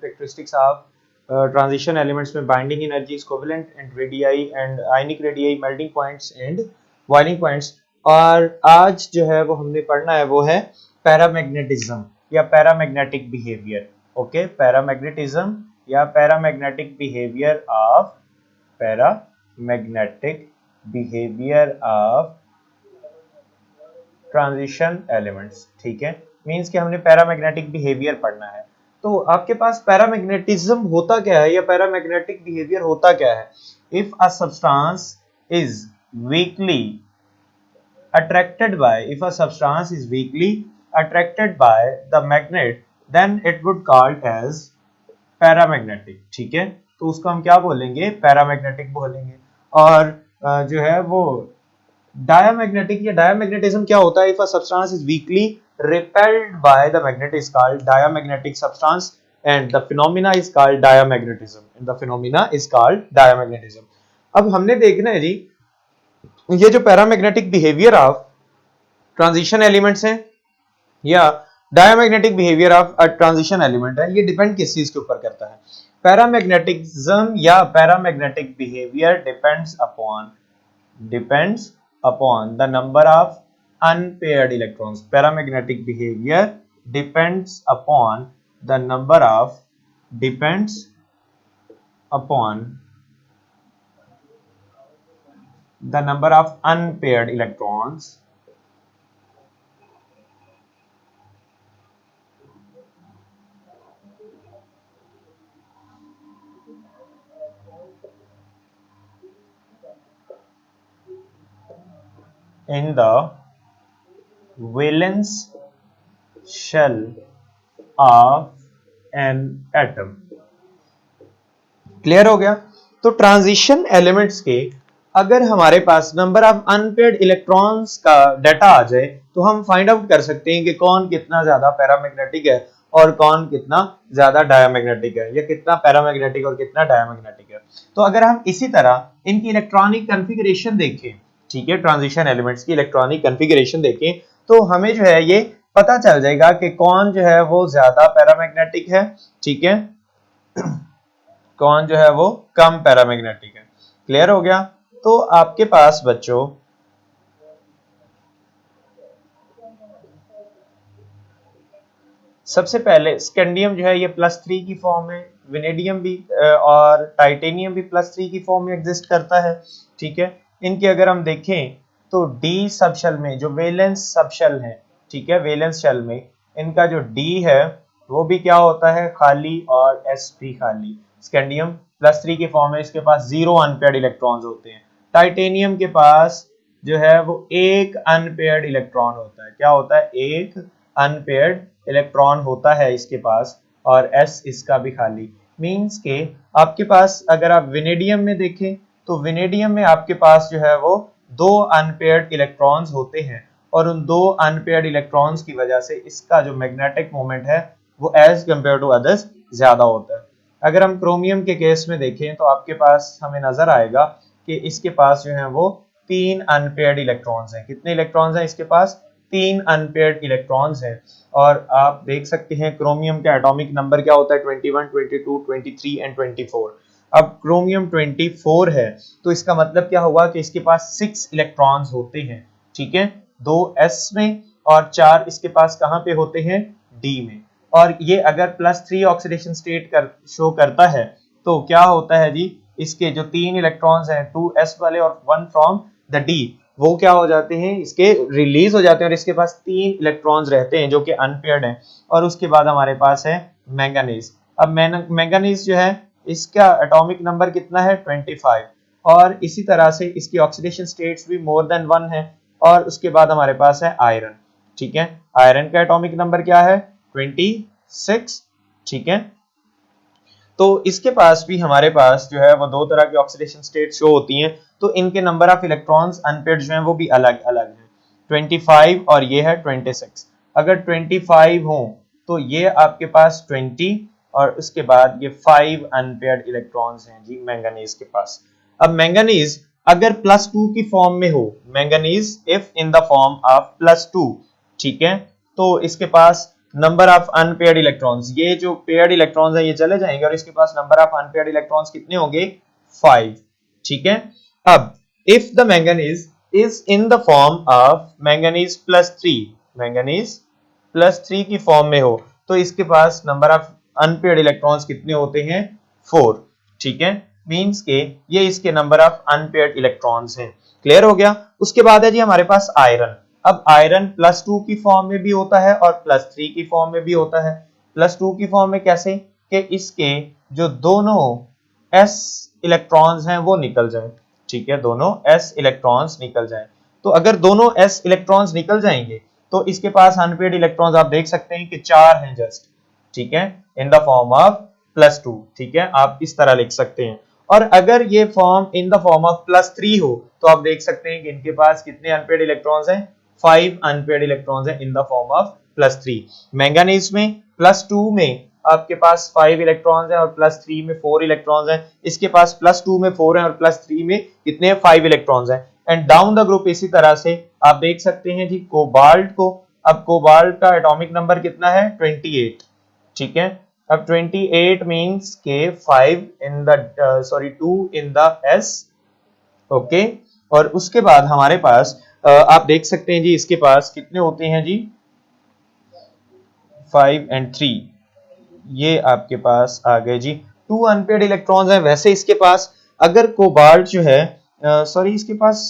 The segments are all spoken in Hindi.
characteristics of transition elements में binding energies, covalent and radii and ionic radii, melting points and boiling points। और आज जो है वो हमने पढ़ना है वो है पैरामैग्नेटिज्म या पैरामैग्नेटिक बिहेवियर। ओके, पैरामैग्नेटिज्म या paramagnetic behaviour of transition elements. ठीक है, मींस कि हमने पैरामैग्नेटिक बिहेवियर पढ़ना है। तो आपके पास पैरामैग्नेटिज्म होता क्या है या पैरामैग्नेटिक बिहेवियर होता क्या है? If a substance is weekly if a substance is weakly attracted by the magnet, then it would called as paramagnetic. ठीक है, तो उसको हम क्या बोलेंगे? पैरामैग्नेटिक बोलेंगे। और जो है वो डायामैग्नेटिक या डायामैग्नेटिज्म क्या होता है? If a substance is weekly repelled by the magnet is called diamagnetic substance and the phenomena is called diamagnetism। अब हमने देखना है जी, ये जो paramagnetic behaviour of transition elements हैं या diamagnetic behaviour of a transition element है, ये डिपेंड किस चीज के ऊपर करता है? पैरामैग्नेटिज्म या paramagnetic behaviour depends upon the number of unpaired electrons। Paramagnetic behaviour depends upon the number of unpaired electrons in the valence shell of an atom। Clear हो गया? तो ट्रांजिशन एलिमेंट्स के अगर हमारे पास नंबर ऑफ अनपेयर्ड इलेक्ट्रॉन्स का डाटा आ जाए तो हम फाइंड आउट कर सकते हैं कि कौन कितना ज्यादा पैरामैग्नेटिक है और कौन कितना ज्यादा डायमैग्नेटिक है, या कितना पैरामैग्नेटिक और कितना डायमैग्नेटिक है। तो अगर हम इसी तरह इनकी इलेक्ट्रॉनिक कॉन्फ़िगरेशन देखें, ठीक है, ट्रांजिशन एलिमेंट्स की इलेक्ट्रॉनिक कॉन्फ़िगरेशन देखें तो हमें जो है ये पता चल जाएगा कि कौन जो है वो ज्यादा पैरामैग्नेटिक है, ठीक है, कौन जो है वो कम पैरामैग्नेटिक है। क्लियर हो गया? तो आपके पास बच्चों सबसे पहले स्कैंडियम जो है ये +3 की फॉर्म है, वेनेडियम भी और टाइटेनियम भी +3 की फॉर्म में एग्जिस्ट करता है। ठीक है, इनके अगर हम देखें तो डी सबशेल में जो वैलेंस सबशेल है, ठीक है, वैलेंस शेल में इनका जो डी है वो भी क्या होता है? खाली, और एस भी खाली। स्कैंडियम +3 की फॉर्म में, इसके पास 0 अनपेयर्ड इलेक्ट्रॉन्स होते हैं। टाइटेनियम के पास जो है वो एक अनपेयर्ड इलेक्ट्रॉन होता है। क्या होता है? एक अनपेयर्ड इलेक्ट्रॉन होता है इसके पास, और एस इसका भी खाली। मींस के आपके पास अगर आप वेनेडियम में देखें तो वेनेडियम में आपके पास जो है वो 2 अनपेयर्ड इलेक्ट्रॉन्स होते हैं, और उन 2 अनपेयर्ड इलेक्ट्रॉन्स की वजह से इसका जो मैग्नेटिक मोमेंट है वो एज कंपेयर टू अदर्स ज्यादा होता है। अगर हम क्रोमियम के केस में देखें तो आपके पास हमें नजर आएगा कि इसके पास जो है वो 3 अनपेयर्ड इलेक्ट्रॉन्स हैं। कितने इलेक्ट्रॉन्स हैं इसके पास? 3 अनपेयर्ड इलेक्ट्रॉन्स हैं। और आप देख सकते हैं क्रोमियम का एटॉमिक नंबर क्या होता है? 21, 22, 23 एंड 24। अब क्रोमियम 24 है तो इसका मतलब क्या हुआ कि इसके पास 6 इलेक्ट्रॉन्स होते हैं। ठीक है, 2 s में और 4 इसके पास कहां पे होते हैं? d में। और ये अगर +3 ऑक्सीडेशन स्टेट शो करता है तो क्या होता है जी? इसके जो 3 इलेक्ट्रॉन्स हैं 2s वाले और 1 फ्रॉम द d, वो क्या हो जाते हैं? इसके रिलीज हो जाते हैं और इसके पास 3 इलेक्ट्रॉन्स रहते हैं जो कि अनपेयर्ड हैं। और उसके बाद हमारे पास है मैंगनीज। अब मैंगनीज जो है इसका एटॉमिक नंबर कितना है? 25। और इसी तरह से इसकी ऑक्सीडेशन स्टेट्स भी मोर देन 1 है। और उसके बाद हमारे पास है आयरन। ठीक है, आयरन का एटॉमिक नंबर क्या है? 26। ठीक है, तो इसके पास भी हमारे पास जो है वो 2 तरह की ऑक्सीडेशन स्टेट शो होती हैं, तो इनके नंबर ऑफ इलेक्ट्रॉन्स अनपेयर्ड जो हैं वो भी अलग अलग हैं। 25 और ये है 26। अगर 25 हो तो ये आपके पास 20 और उसके बाद ये 5 अनपेयर्ड इलेक्ट्रॉन्स हैं जी मैंगनीज के पास। अब मैंगनीज अगर +2 की फॉर्म में हो, manganese if in the form of +2, ठीक है, तो इसके पास नंबर ऑफ अनपेयर्ड इलेक्ट्रॉन्स, ये जो पेयर्ड इलेक्ट्रॉन्स है ये चले जाएंगे और इसके पास नंबर ऑफ अनपेयर्ड इलेक्ट्रॉन्स कितने होंगे 5। ठीक है, अब if the manganese is in the form of manganese +3, manganese +3 की फॉर्म में हो तो इसके पास नंबर ऑफ अनपेयर्ड इलेक्ट्रॉन्स कितने होते हैं 4। ठीक है, मींस के ये इसके नंबर ऑफ अनपेयर्ड इलेक्ट्रॉन्स हैं। क्लियर हो गया। उसके बाद है जी हमारे पास आयरन। अब आयरन +2 की फॉर्म में भी होता है और +3 की फॉर्म में भी होता है। +2 की फॉर्म में कैसे कि इसके जो दोनों s इलेक्ट्रॉन्स हैं वो निकल जाएं। ठीक है, दोनों s इलेक्ट्रॉन्स निकल जाएं। तो अगर दोनों s इलेक्ट्रॉन्स निकल जाएंगे तो इसके पास अनपेयर्ड इलेक्ट्रॉन्स आप देख सकते हैं कि 4 हैं जस्ट। ठीक है, इन द फॉर्म ऑफ +2। ठीक है, आप इस तरह लिख सकते हैं। और अगर ये form in the form of +3 हो तो आप देख सकते हैं कि इनके पास कितने अनपेयर्ड इलेक्ट्रॉन्स हैं 5 अनपेयर्ड इलेक्ट्रॉन्स हैं in the form of +3। Manganese में +2 में आपके पास 5 इलेक्ट्रॉन्स हैं और +3 में 4 इलेक्ट्रॉन्स हैं। इसके पास +2 में 4 हैं और +3 में कितने 5 इलेक्ट्रॉन्स हैं। एंड डाउन द ग्रुप इसी तरह से आप देख सकते हैं जी कोबाल्ट को। अब कोबाल्ट का एटॉमिक नंबर कितना है 28। ठीक है, अब 28 मींस के 5 in the 2 in the s। Okay, और उसके बाद हमारे पास आप देख सकते हैं जी इसके पास कितने होते हैं जी 5 and 3, ये आपके पास आ गए जी 2 अनपेयर्ड इलेक्ट्रॉन्स हैं। वैसे इसके पास अगर कोबाल्ट जो है इसके पास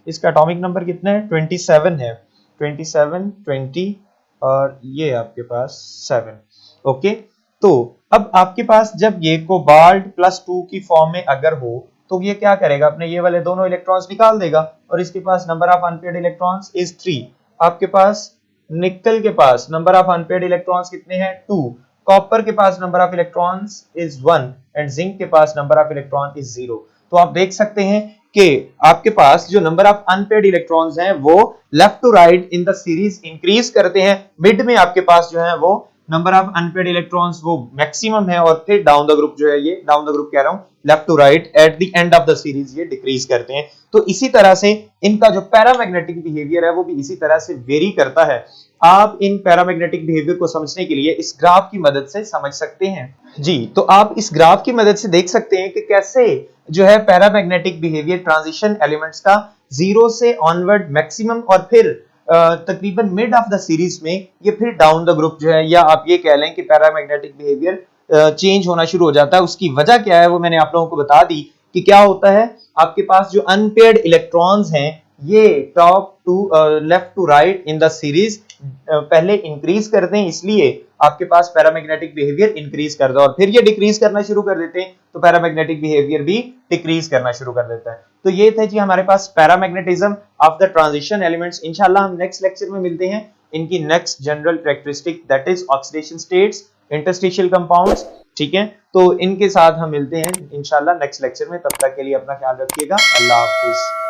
इसका एटॉमिक नंबर कितना है 27 है, 27 20 और ये आपके पास 7। ओके, तो अब आपके पास जब ये कोबाल्ट +2 की फॉर्म में अगर हो तो ये क्या करेगा अपने ये वाले दोनों इलेक्ट्रॉन्स निकाल देगा और इसके पास number of unpaired electrons is 3। आपके पास निकल के पास नंबर ऑफ अनपेयर्ड इलेक्ट्रॉन्स कितने हैं 2। कॉपर के पास number of electrons is 1 and zinc के पास नंबर ऑफ इलेक्ट्रॉन इज 0। तो आप देख सकते हैं कि आपके पास जो नंबर ऑफ अनपेयर्ड इलेक्ट्रॉन्स हैं वो left to right in the series increase करते हैं। मिड में आपके पास जो है वो नंबर ऑफ अनपेयर्ड इलेक्ट्रॉन्स वो मैक्सिमम है और फिर डाउन द ग्रुप जो है ये डाउन द ग्रुप कह रहा हूं left to right at the end of the series ये डिक्रीज करते हैं। तो इसी तरह से इनका जो पैरामैग्नेटिक बिहेवियर है वो भी इसी तरह से वेरी करता है। आप इन पैरामैग्नेटिक बिहेवियर को समझने के लिए इस ग्राफ की मदद से समझ सकते हैं जी। तो आप इस ग्राफ की मदद से देख सकते हैं कि कैसे जो है पैरामैग्नेटिक बिहेवियर ट्रांजिशन एलिमेंट्स का 0 से ऑनवर्ड मैक्सिमम और फिर तकरीबन मिड ऑफ द सीरीज में ये फिर डाउन द ग्रुप जो है या आप ये कह लें कि पैरामैग्नेटिक बिहेवियर चेंज होना शुरू हो जाता है। उसकी वजह क्या है वो मैंने आप लोगों को बता दी कि क्या होता है आपके पास जो अनपेयर्ड इलेक्ट्रॉन्स हैं ये top to left to right in the series पहले इंक्रीज करते हैं, इसलिए आपके पास पैरामैग्नेटिक बिहेवियर इंक्रीज करता है और फिर ये डिक्रीज करना शुरू कर देते हैं तो पैरामैग्नेटिक बिहेवियर भी डिक्रीज करना शुरू कर देता है। तो ये थे जी हमारे पास paramagnetism of the transition elements. इंशाल्लाह हम नेक्स्ट लेक्चर में मिलते हैं इनकी next general characteristic that is oxidation states, interstitial compounds. ठीक है, तो इनके साथ हम मिलते हैं इंशाल्लाह नेक्स्ट लेक्चर में। तब तक के लिए अपना ख्याल रखिएगा। अल्लाह हाफिज।